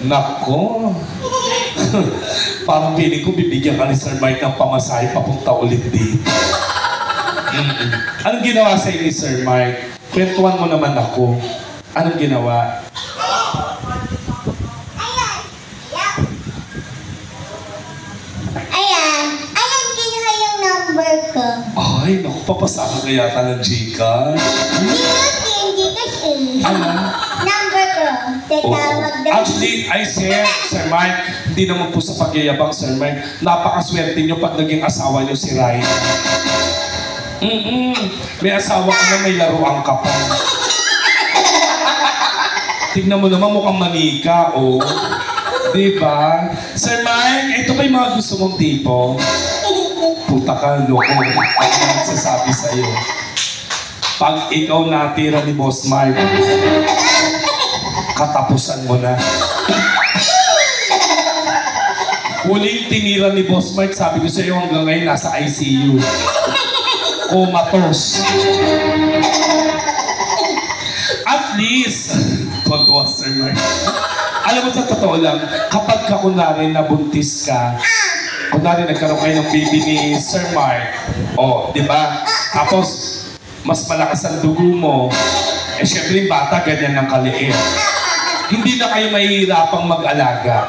Nako. Parang feeling ko bibigyan ka ni Sir Mike ng pamasahe papunta ulit dito. Anong ginawa sa ni Sir Mike? Kwentuhan mo naman ako. Anong ginawa? Ayan, kinuha yung number ko. Ay, naku, papasama ka yata ng Gcash. Hindi kasi. Number ko. Tatawag daw. Actually, I said, Sir Mike, hindi naman po sa pagyayabang, Sir Mike. Napakaswerte nyo pag naging asawa nyo si Ryan. May asawa ka na, may laruan ka pa. Tignan mo naman, mukhang manika, oh. Diba? Sir Mike, ito ba yung mga gusto mong tipo? Puta ka, loko. Ano sasabi sa'yo? Pag ikaw natira ni Boss Mike, katapusan mo na. Huling tinira ni Boss Mike, sabi ko sa'yo hanggang ngayon nasa ICU. Comatose. At least, tontuwa Sir Mike. Alam mo sa totoo lang, kapag ka kunwari nabuntis ka, kunwari nagkaroon kayo ng baby ni Sir Mark, di ba? Tapos, mas malakas ang dugo mo, syempre yung bata ganyan ng kaliit. Hindi na kayo mahihirapang mag-alaga.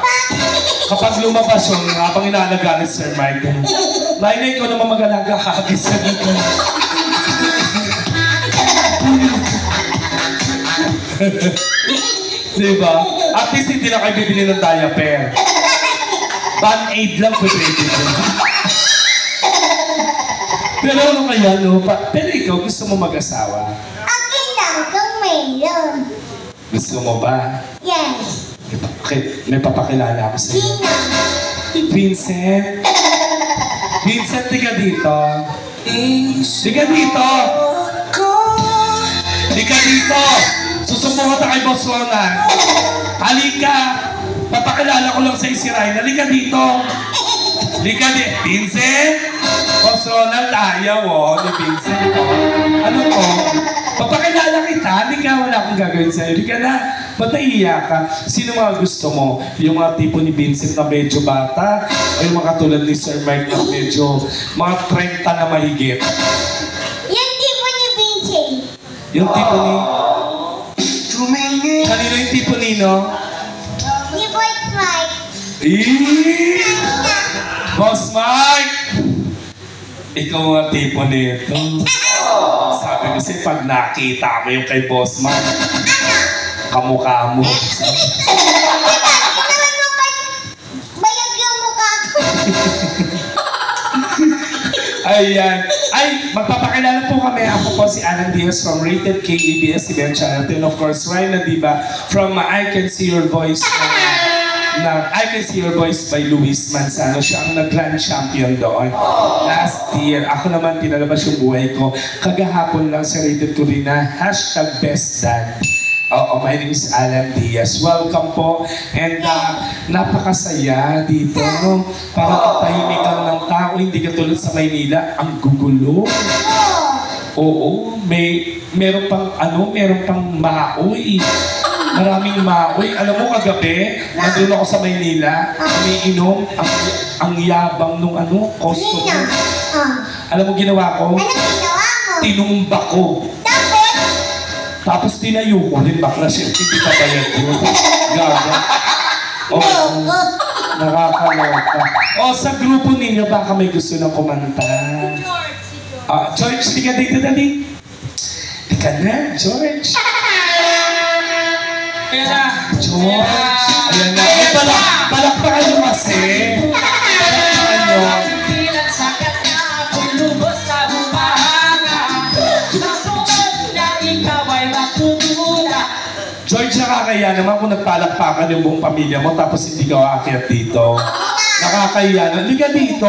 Kapag lumabas yun, habang inaalaga ni Sir Mark, Laila, ikaw naman mag-alaga, kakagis sa dito. Diba? At least hindi na kayo bibili ng diaper. Band-aid lang pwede dito. Pero ano kaya, no? Pero ikaw, gusto mo mag-asawa? Okay lang kung mayroon. Gusto mo ba? Yes. May papakilala ako sa'yo. Sino? Vincent? Vincent, tiga dito. Tiga dito! Tiga dito! Susumbong ka kay Boss Ronald. Halika! Papakilala ko lang sa si Ryan. Halika dito! Halika dito! Vincent! Boss Ronald, ayaw ni Vincent. Ano to? Papakilala kita. Halika, wala akong gagawin sa'yo. Halika na. Ba't naiiyak ka? Sino mga gusto mo? Yung mga tipo ni Vincent na medyo bata? O yung mga katulad ni Sir Mike na medyo mga 30 na mahigit? Yung tipo ni Vincent. Yung tipo ni... Kanino yung tipo nino? Ni Boss Mike. Boss Mike! Ikaw ang tipo nito. Sabi ko kasi pag nakita ko yung kay Boss Mike, kamukha mo. Bayag yung mukha ko. Ayan. Ay, magpapakilala po kami. Ako po si Alan Diaz from Rated KEBS Event Channel. And of course, Ryan Nadiba from I Can See Your Voice I Can See Your Voice by Luis Manzano. Siya ang nag-grand champion doon. Last year, ako naman pinalabas yung buhay ko. Kagahapon lang sa Rated ko rin na #BestDad. My name is Alan Diaz. Welcome po. And napakasaya dito. No? Para katahimik lang ng tao. Hindi katulad sa Maynila. Ang gugulo. Oo. Meron pang maoy. Maraming maoy. Alam mo, kagabi, nandun ako sa Maynila. Umiinom. Ang yabang nung customer. Alam mo ginawa ko? Ano ginawa mo? Tinumba ko. Tapos tinayo ko rin, bakla siya, hindi ka bayad yun. Gaga. Nakakaloka. Sa grupo ninyo, baka may gusto na kumanta. George, di ka dito, Daddy? Di ka na, George. George. Ayan na. Palakpakan nyo kasi. Palakpakan nyo. George, nakakaya naman kung nagpalakpakan yung buong pamilya mo tapos hindi ka aakyat dito. Nakakaya na. Liga dito.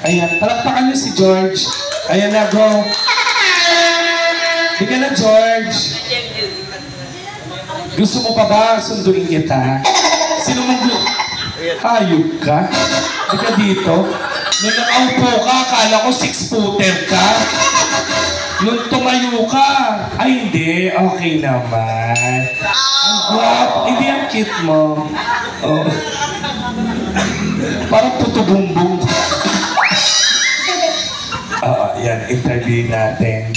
Ayan, palakpakan niyo si George. Ayan na, go. Liga na, George. Gusto mo pa ba sunduin kita? Sino mong hayop ka? Liga dito. Nung nakaupo ka, akala ko 6-footer ka. Nung tumayo ka. Ay, hindi. Okay naman. Ang guwapo. Hindi ang cute mo. Oh. Parang tutubumbong. Yan. Interview natin.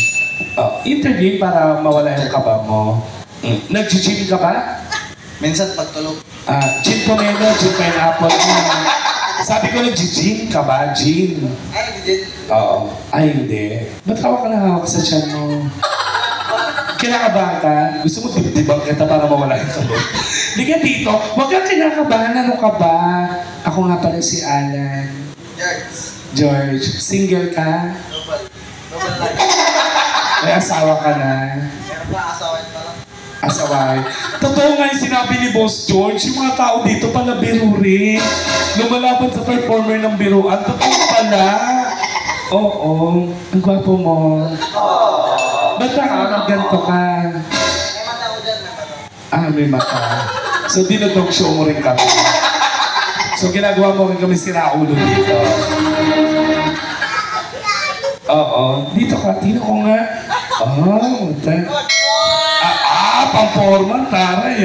Interview para mawala yung kaba mo. Nag-gym ka ba? Minsan pagtulog. Gin pomelo, gin pineapple. Sabi ko nag-gym ka ba? Gin. Ay, hindi. Oo. Ay, hindi. Ba't hawak ka na hawak sa tiyan mo? Kinakabahan ka? Gusto mo dibdibang kita para mawala yung kaba? Hindi ka dito. Huwag kang kinakabahan. Ano ka ba? Ako nga pala si Alan. George. Single ka? Double life. May asawa ka na? Meron ba asawain pa lang? Asaway. Totoo nga yung sinabi ni Boss George, yung mga tao dito pala biro rin. Lumalaban sa performer ng biruan. Totoo pala. Oo. Ang gwapo mo. Ba't ganito ka? May mata ko dyan, may mata. May mata. So, dinodog show mo rin kami. So, ginagawa mo rin kami sinaulo dito. Oo. Dito ka. Tino ko nga. Pang-forman. Taray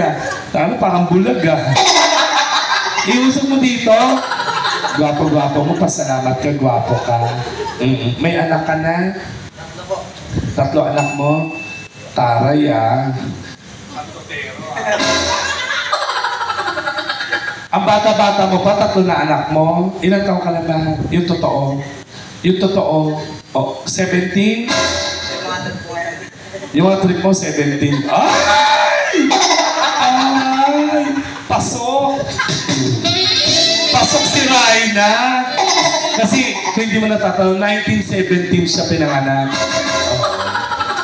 Tara, parang bulag Iusap mo dito. Gwapo-gwapo mo. Pasalamat ka. Gwapo ka. May anak ka na? 3 anak mo? Taray Ang bata-bata mo pa, 3 na anak mo. Ilan taong ka na ba? Yung totoo. Yung totoo. 17? Yung mga trip mo, 17. Ay! Pasok! Pasok si Raina! Kasi, kung hindi mo natatanong, 1917 siya pinanganak.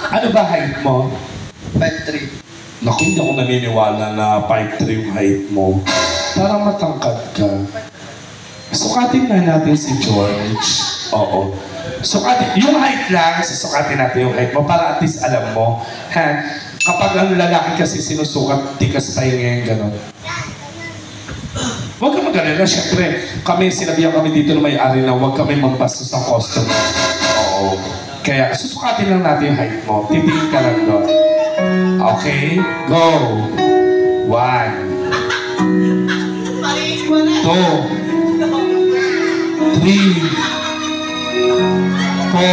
Ano ba height mo? 5'3". Naku, hindi ako naniniwala na 5'3 yung height mo. Parang matangkad ka. Sukatin na natin si George. Oo. Sukatin, yung height lang, susukatin natin yung height mo para at least alam mo. Kapag ang lalaki kasi sinusukat, tikas tayo ngayon gano'n. Huwag ka mag-alala, syempre. Sinabihan kami dito na may-ari na huwag kami magbastos ng customer. Oo. Kaya susukatin lang natin yung height mo. Titingin ka lang doon. Okay? Go! 1 2 3 4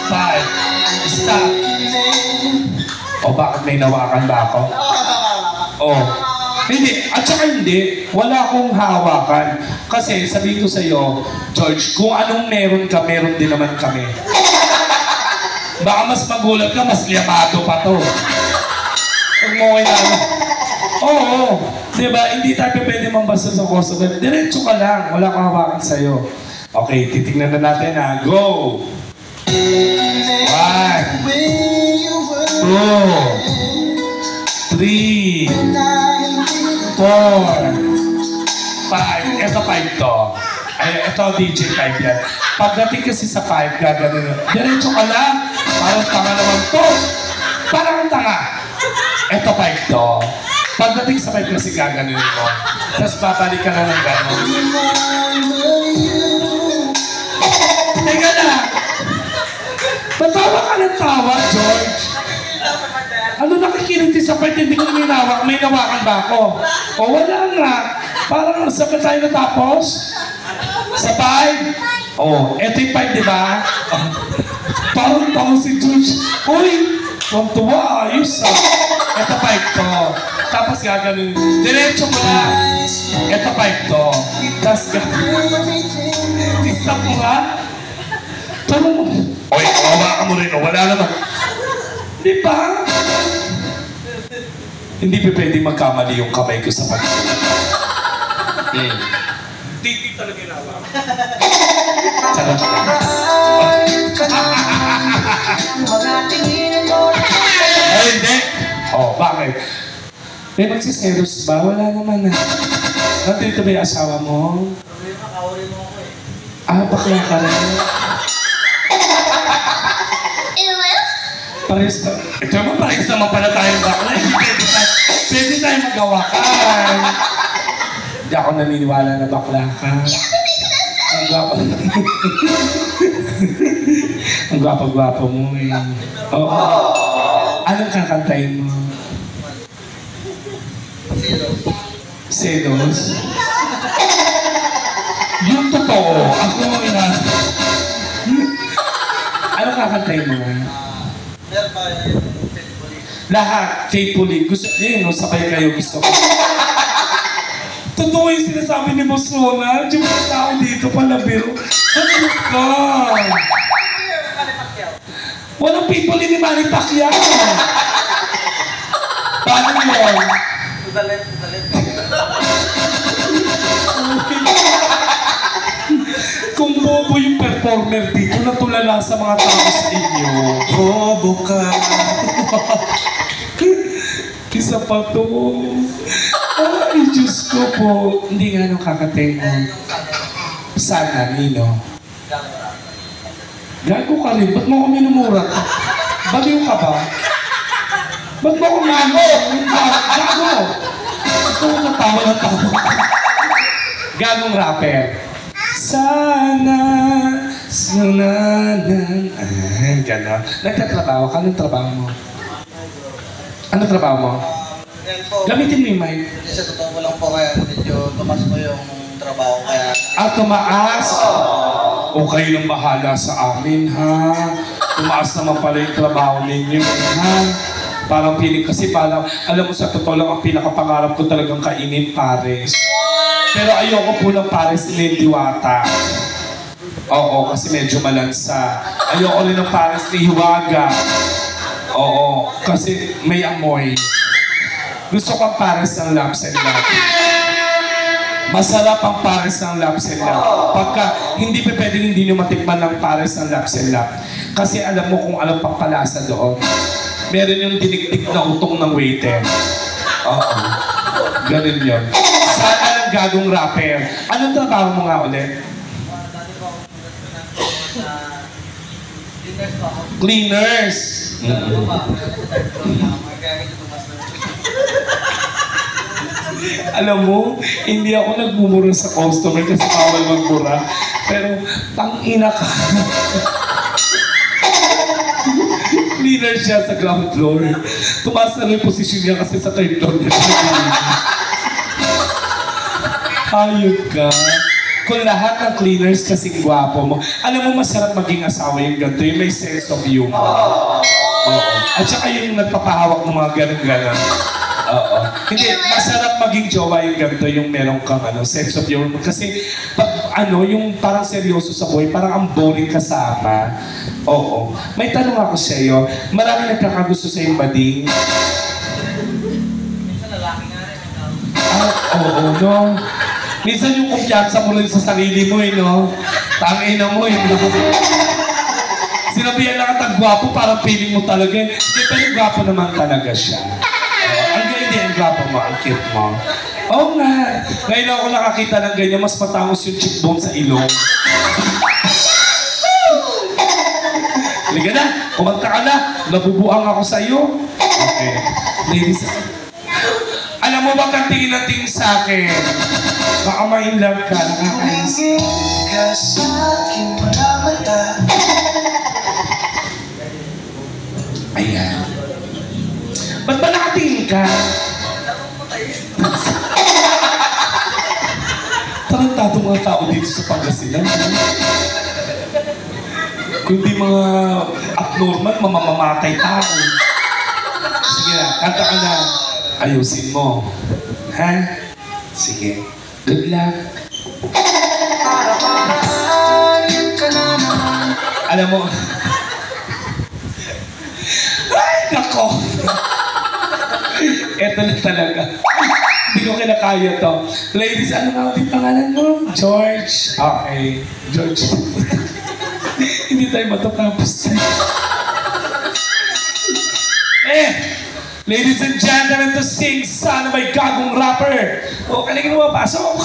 5 Stop! Bakit may nawakan ba ako? Hindi. At saka hindi. Wala akong hawakan. Kasi sabihin ko sa'yo, George, kung anong meron ka, meron din naman kami. Baka mas magulat ka, mas liyamado pa to. Huwag mo kailangan. Oo. Diba? Hindi tayo pwede mambasa sa customer. Diretso ka lang. Wala kang hawakan sa'yo. Okay, titignan na natin Go! 1 2 3 4 5 Ito 5 to. Ito DJ 5 yan. Pagdating kasi sa 5, gagawin diretso ka lang. Parang tanga naman to. Parang ang tanga. Ito 5 to. Pagdating sa 5 kasi gaganunin mo. Tapos babalik ka na ng gano'n. Teka na! Matawa ka ng tawa, George? Ano nakikiliti sa part hindi ko ninawak? May nawakan ba ako? O wala nga. Parang sabi tayo natapos? Sa 5? Eto yung 5, di ba? Parang tawa si George. Uy! Tuwa, ayos Eto 5 to. Tapos gaganon. Diretso mo lang. Eto 5 to. Tapos gaganon. Isa mo nga. Tama mo. Oy, kawawa ka mo rin. Wala naman. Di ba? Hindi pa pwede magkamali yung kamay ko sa pagsulat. Titi talaga nawa. Charot lang. Ay, hindi. Bakit? May magsiselos ba? Wala naman Nandito ba yung asawa mo? Kawari mo ako Bakla ka rin. Parehas na. Ito naman, parehas naman pala tayong bakla. Pwede tayo magawakan. Hindi ako naniniwala na bakla ka. Ang Gwapo. Ang gwapo-gwapo mo eh. Oo. Anong kakantayin mo? Selos? Yung totoo. Ako mo ina. Anong kakantayin mo? Lahat. Faithfully. Gusto, no, sabay kayo. Gusto ko. Totoo yung sinasabi ni Boss Ronald. Yung mga tao dito pala, biro. Ano ka? Walang people ni Manny Pacquiao. Paano yun? Udalit. Kung bobo yung performer dito, natulala sa mga tao sa inyo. Bobo ka. Isa pa to. Ay, Diyos ko po. Hindi nga nung kakating mo. Sana, Nino. Gago ka rin. Ba't mo ko minumura? Baliw ka ba? Ba't mo ko gago mo? Ito ko natawa na tawa. Gagong rapper. Sana, sunanan. Gano'n. Nagtatrabaho ka? Anong trabaho mo? Anong trabaho mo? Yan po. Gamitin mo yung mic. Sa totoo ko lang po kaya medyo tumas mo yung trabaho kaya... Tumaas? O kayo lang bahala sa amin, ha? Tumaas naman pala yung trabaho ninyo, ha? Parang piling kasi parang, alam mo sa totoo lang, ang pinakapangarap ko talagang kainin pares. Pero ayoko po ng pares ni Diwata. Oo, kasi medyo malansa. Ayoko rin ng pares ni Hiwaga. Oo, kasi may amoy. Gusto ko ang pares ng Labs and Love. Masarap ang pares ng Labs and Love. Pagka hindi pa pwedeng hindi nyo matikman ng pares ng Labs and Love. Kasi alam mo kung anong pampalasa doon. Meron yung dinikdik na utong ng waiter. Oo. Ganun yun. Sana ng gagong rapper. Anong trabaho mo nga ulit? Cleaners. Alam mo, hindi ako nagmumura sa customer kasi bawal magmura. Pero, tang-ina ka. Cleaner siya sa ground floor. Tumaas na rin yung posisyon niya kasi sa third floor niya. Hayop ka. Kung lahat ng cleaners kasing gwapo mo, alam mo masarap maging asawa yung ganito, yung may sense of humor. Oo. At saka yung nagpapahawak ng mga ganun-ganun. Oo. Hindi, masarap maging jowa yung ganito, yung meron kang sense of humor. Kasi, pag yung parang seryoso sa buhay, parang ang boring kasama. Oo. May tanong ako sa iyo, marami nagkakagusto sa yung bading? Minsan lalaki nga rin. Oo, no? Minsan yung kumpiyansa mo rin sa sarili mo, no? Tangina mo, sinabihan na katang gwapo, parang feeling mo talaga. Hindi, pero gwapo naman talaga siya. Hindi, ang gwapo mo, ang cute mo. Oo nga. Ngayon ako nakakita ng ganyan, mas matangos yung cheekbone sa ilong. Liga na, kumanta ka na. Nabubuang ako sa iyo. Okay. Ladies, alam mo ba kang tingin na tingin sa akin? Baka ma-inlove ka, nakakainis. Ka sa aking mga mata. Ayan. Ba't ba nakatingin ka? Tarantado mga tao dito sa Pangasinan. Kundi mga abnormal, mamamatay tao. Sige na, kanta ka na. Ayusin mo. Ha? Sige. Good luck. Alam mo, ay, nako. Eto na talaga. Hindi ko kinakaya to. Ladies, ano nga ulit pangalan mo? George. Okay. George. Hindi tayo matatapos. Ladies and gentlemen, to sing Sana May Gagong Rapper. O, kaligin mo, pasok.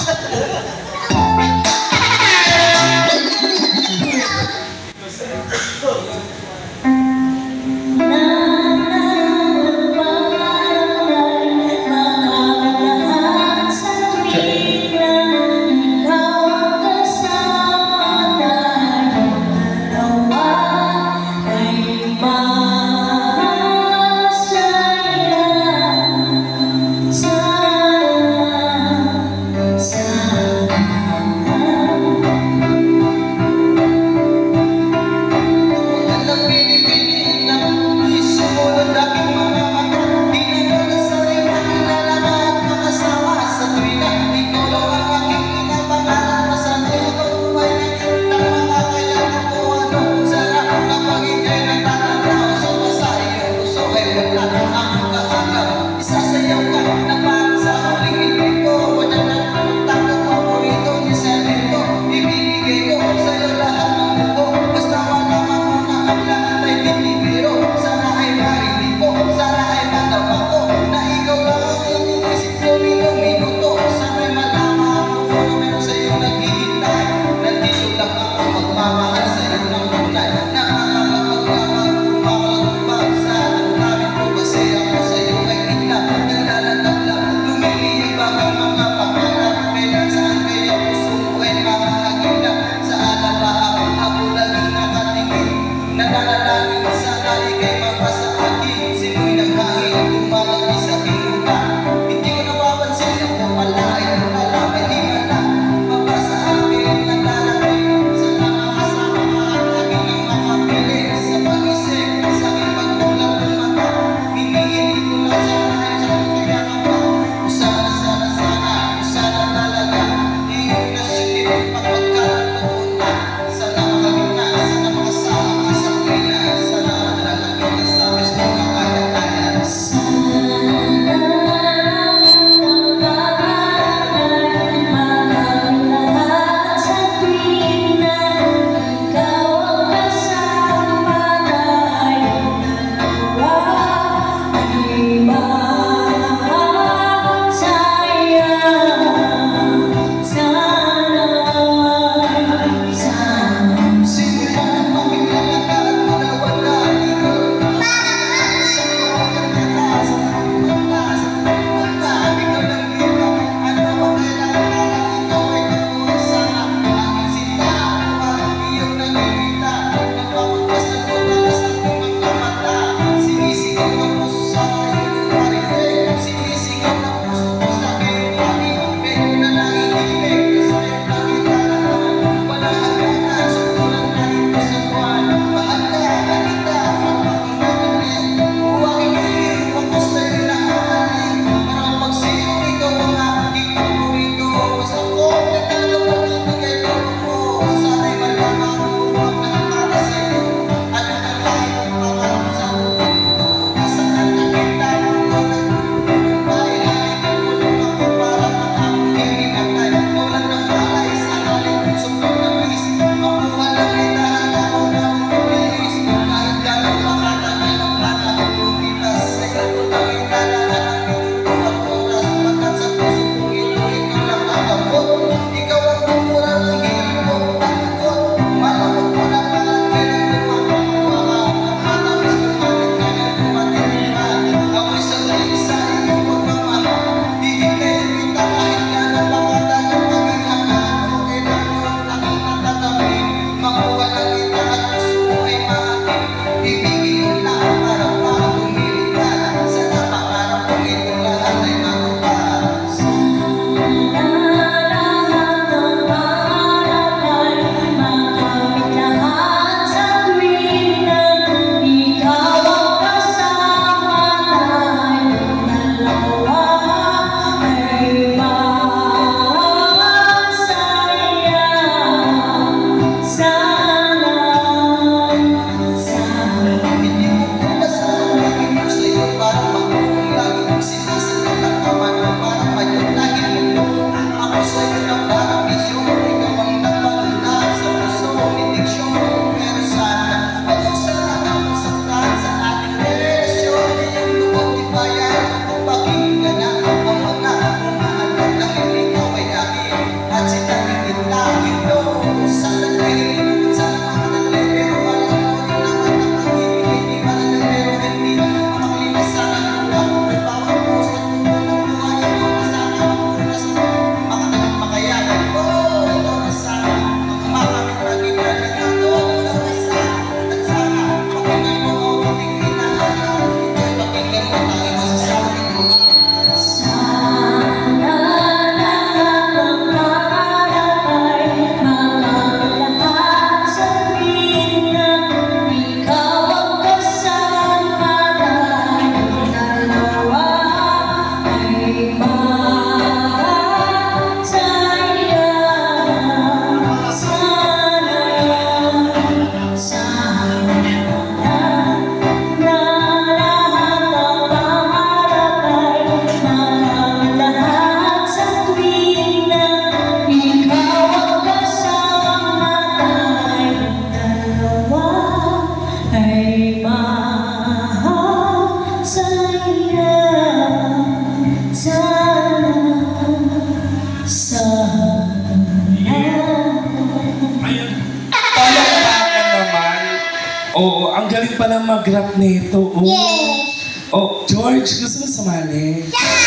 ang galing pa ng mag-rap nito. Oh. Yes. Oh, George, gusto mo sumali? Yan.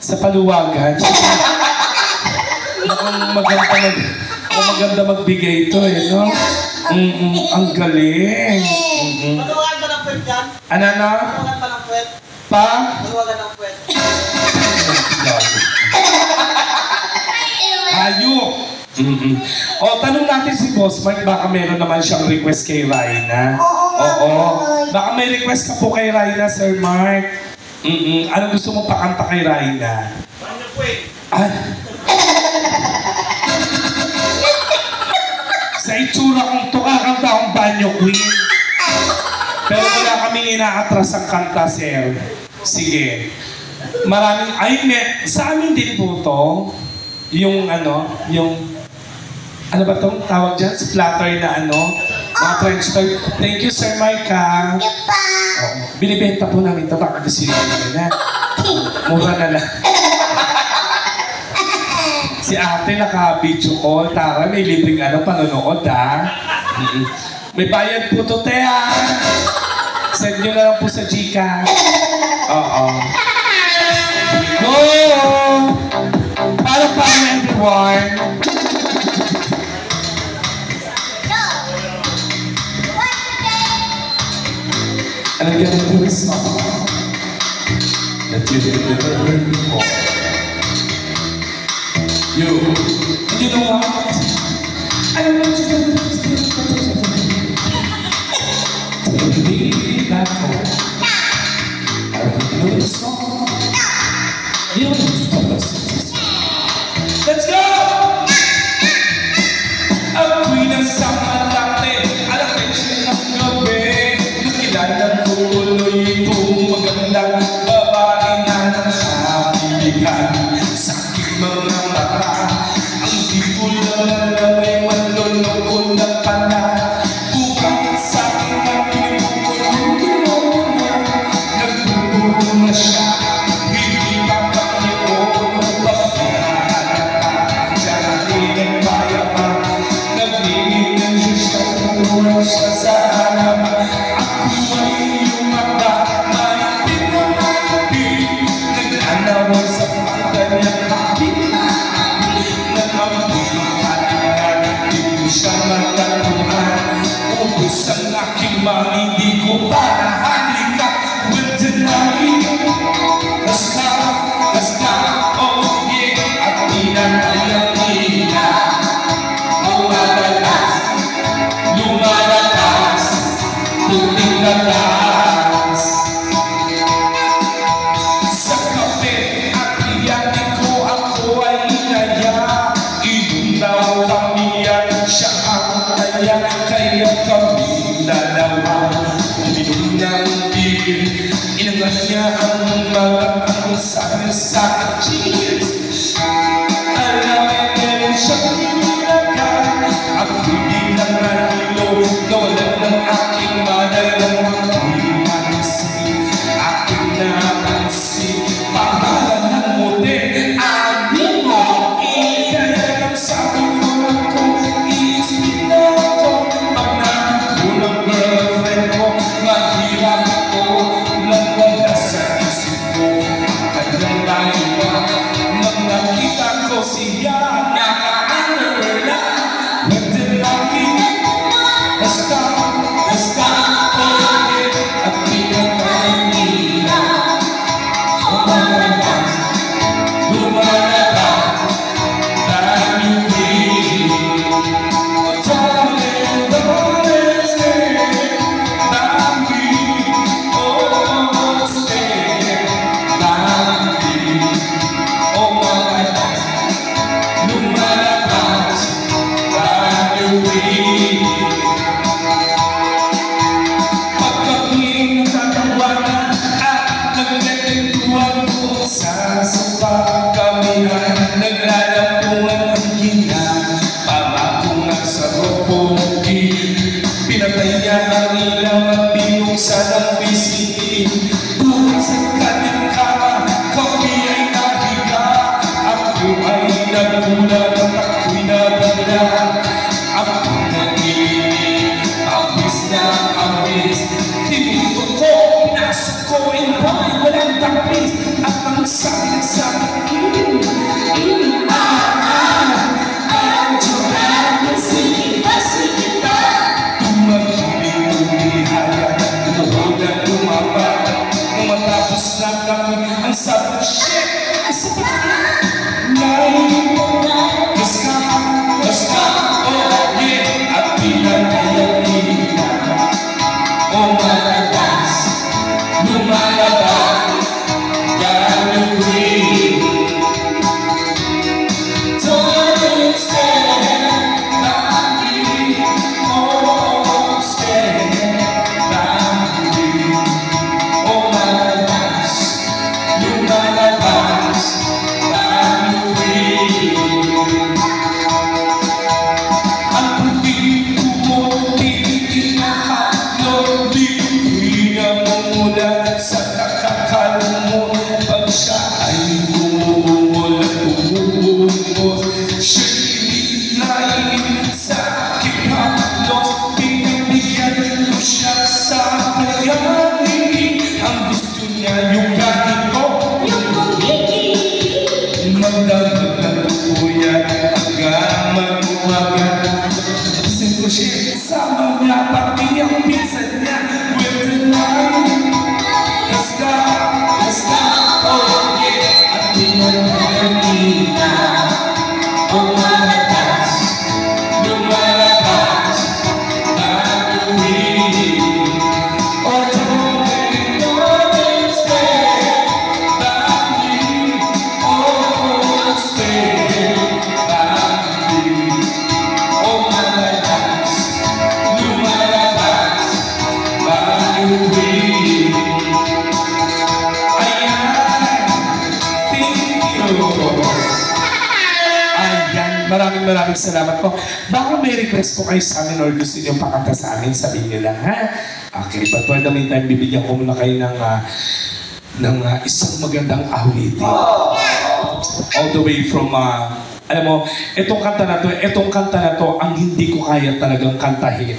Sa paluwagan. Maganda magbigay ito eh, no? Ang galing. Maluwagan ba ng puwet yan? Ano? Maluwagan ba ng puwet? Pa? Maluwagan ng puwet. Hayop! O, tanong natin si Boss Mark, baka meron naman siyang request kay Raina. Oo. Baka may request ka po kay Raina, Sir Mark. Ano gusto mo pakanta kay Raina? Ay. Sa itsura kong to, kakanta akong Banyo Queen. Pero wala kaming inaatras ang kanta, Sir. Sige. Maraming, sa amin din po to, yung ano ba itong tawag dyan? Flatter na mga French toy. Thank you, Sir Micah. Diba? Binibenta po namin ito, baka kasi na. Mura na lang. Si ate naka-video call. Tara, may libreng panonood May bayad po to, te Send nyo na lang po sa Gcash. Oo. Go! Para everyone. Go. Once again. And I'm gonna do a song that you've never heard before. And you know what? I want you to be back home. I want to know the song. You don't need to tell us. Let's go! Ang queen ng samalate, alam siya ng gabi. Nakilala ko tuloy itong magandang babae na nakakiligan sa aking mga mata. Ang di ko lang na may manloloko na pana. Bukang sa akin ang pinipulong mo. Nagtuturo na siya, hindi pa kami siya sa alam. Ako ay lumaba, may pinamahapin. Nag-anawan sa pagkanyang kapit na nag-ampulang di ko siya matatuhan. Ubus ang aking mali, di ko para halika. With the night, basta, oh yeah. At pinag-alapina, lumalakas, tumingkalas. Sa kape at iyanin ko, ako ay inaya. Inunaw kami at siya ang kaya. Kaya kami dalawa uminom ng bibig. Inangan niya ang mga sa cheers. Alam ay meron siyang inilagay. Ako hindi lang nahilo, nawalan ng aking madalawang imansin. Aking napansin, pangalan ng muti, amin mo. Kaya lang sabi ko ako, iisipin na ako. Pag nakita ko ng girlfriend ko, mahirap ako. Nagwala sa isip ko, ang kanyang lahiwa. Nang nakita ko siya, naka-alala. Basta, oh yeah, at pinagkanila. Lumalabas, daming queen. Darling, stay, dami, oh, stay, dami, oh my God. Lumalabas, daming queen. Sa pagkamihan, naglalampungan ang gina. Para kung nasa ropogi, pinatay niya ang ilaw at binuksan ang bisikin. Buhay sa kanyang kama, kami ay nahiga. Ako ay nagulat at ako'y nabigla. Ako nag-iinig, awis na awis. kanina, lumalakas, lumalakas, baguhin. O tuloy don't stay, baguhin. O stay, baguhin. O malakas, lumalakas, baguhin. Ayan, thank you. Ayan, maraming salamat po. Baka may request po kayo sa amin or gusto niyo pakanta sa amin, sabihin niyo lang, ha? Okay, but for the meantime, bibigyan ko muna kayo ng isang magandang awitin. All the way from, alam mo, itong kanta na to, ang hindi ko kaya talagang kantahin.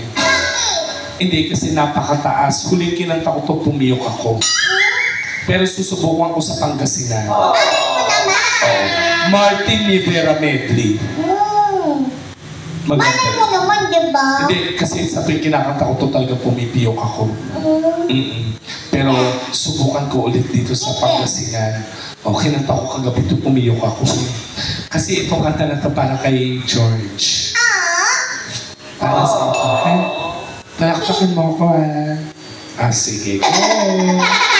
Hindi, kasi napakataas. Huling kinanta ko to, pumiyok ako. Pero susubukan ko sa Pangasinan. Martin Rivera medley. Maganda. Malay mo naman, di ba? Hindi, kasi sabi kinakanta ko to talaga pumipiyok ako. Pero subukan ko ulit dito sa Pangasinan. O, kinanta ko kagabi to, pumiyok ako. Kasi itong kanta na to para kay George. Para sa ito. Palakpakin mo ko, ha? Sige. Go!